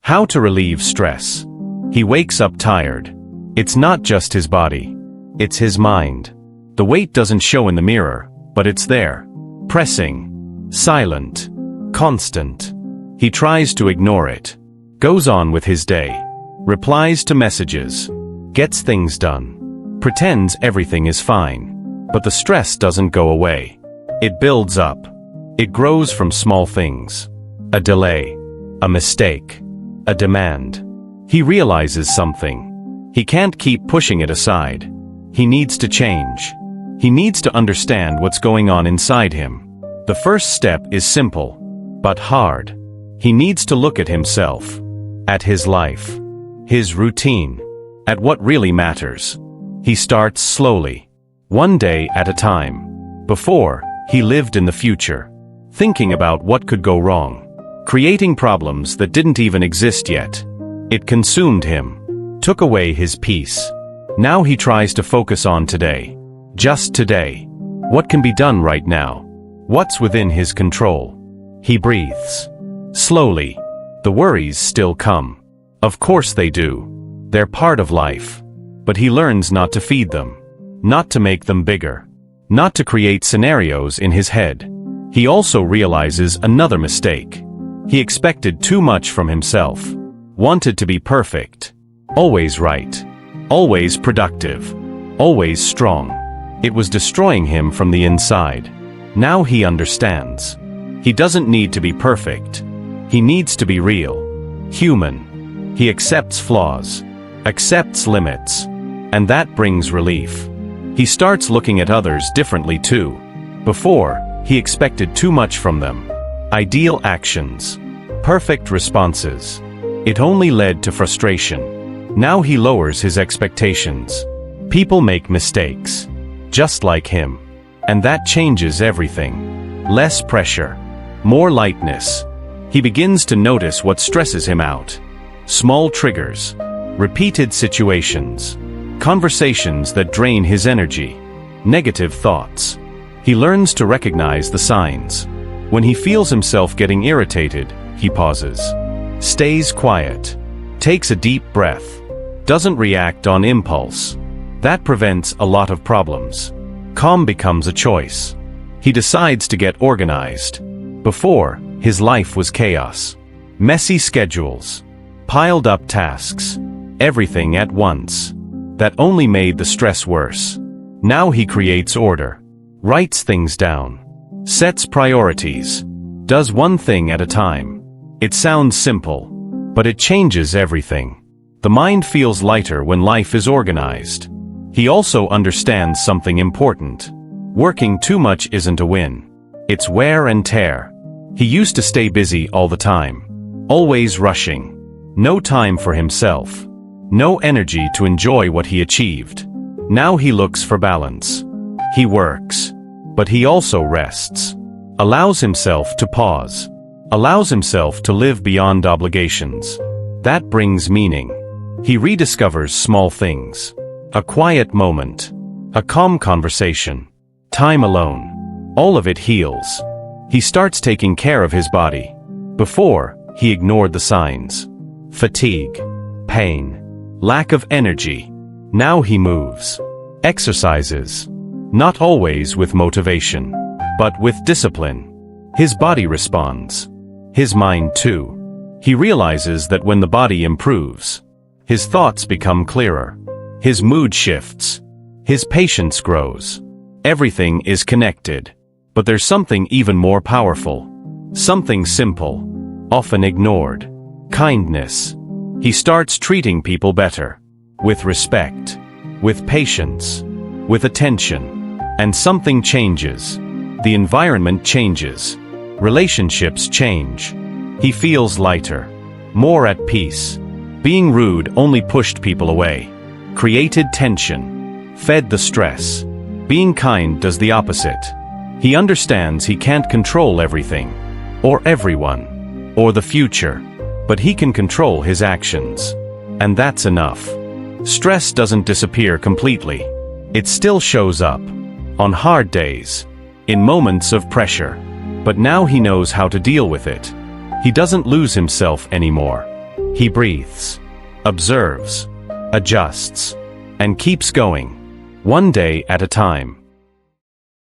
How to relieve stress. He wakes up tired. It's not just his body. It's his mind. The weight doesn't show in the mirror, but it's there. Pressing. Silent. Constant. He tries to ignore it. Goes on with his day. Replies to messages. Gets things done. Pretends everything is fine. But the stress doesn't go away. It builds up. It grows from small things. A delay. A mistake. A demand. He realizes something. He can't keep pushing it aside. He needs to change. He needs to understand what's going on inside him. The first step is simple, but hard. He needs to look at himself, at his life, his routine, at what really matters. He starts slowly, one day at a time. Before, he lived in the future, thinking about what could go wrong, creating problems that didn't even exist yet. It consumed him, took away his peace. Now he tries to focus on today. Just today. What can be done right now? What's within his control? He breathes. Slowly. The worries still come. Of course they do. They're part of life. But he learns not to feed them. Not to make them bigger. Not to create scenarios in his head. He also realizes another mistake. He expected too much from himself. Wanted to be perfect. Always right. Always productive. Always strong. It was destroying him from the inside. Now he understands. He doesn't need to be perfect. He needs to be real. Human. He accepts flaws. Accepts limits. And that brings relief. He starts looking at others differently too. Before, he expected too much from them. Ideal actions. Perfect responses. It only led to frustration. Now he lowers his expectations. People make mistakes. Just like him. And that changes everything. Less pressure. More lightness. He begins to notice what stresses him out. Small triggers. Repeated situations. Conversations that drain his energy. Negative thoughts. He learns to recognize the signs. When he feels himself getting irritated, he pauses. Stays quiet. Takes a deep breath. Doesn't react on impulse. That prevents a lot of problems. Calm becomes a choice. He decides to get organized. Before, his life was chaos. Messy schedules. Piled up tasks. Everything at once. That only made the stress worse. Now he creates order. Writes things down. Sets priorities. Does one thing at a time. It sounds simple, but it changes everything. The mind feels lighter when life is organized. He also understands something important. Working too much isn't a win. It's wear and tear. He used to stay busy all the time. Always rushing. No time for himself. No energy to enjoy what he achieved. Now he looks for balance. He works. But he also rests. Allows himself to pause. Allows himself to live beyond obligations. That brings meaning. He rediscovers small things. A quiet moment. A calm conversation. Time alone. All of it heals. He starts taking care of his body. Before, he ignored the signs. Fatigue. Pain. Lack of energy. Now he moves. Exercises. Not always with motivation, but with discipline. His body responds. His mind too. He realizes that when the body improves, his thoughts become clearer. His mood shifts. His patience grows. Everything is connected. But there's something even more powerful. Something simple. Often ignored. Kindness. He starts treating people better. With respect. With patience. With attention. And something changes. The environment changes. Relationships change. He feels lighter. More at peace. Being rude only pushed people away. Created tension. Fed the stress. Being kind does the opposite. He understands he can't control everything. Or everyone. Or the future. But he can control his actions. And that's enough. Stress doesn't disappear completely. It still shows up. On hard days. In moments of pressure. But now he knows how to deal with it. He doesn't lose himself anymore. He breathes, observes, adjusts, and keeps going, one day at a time.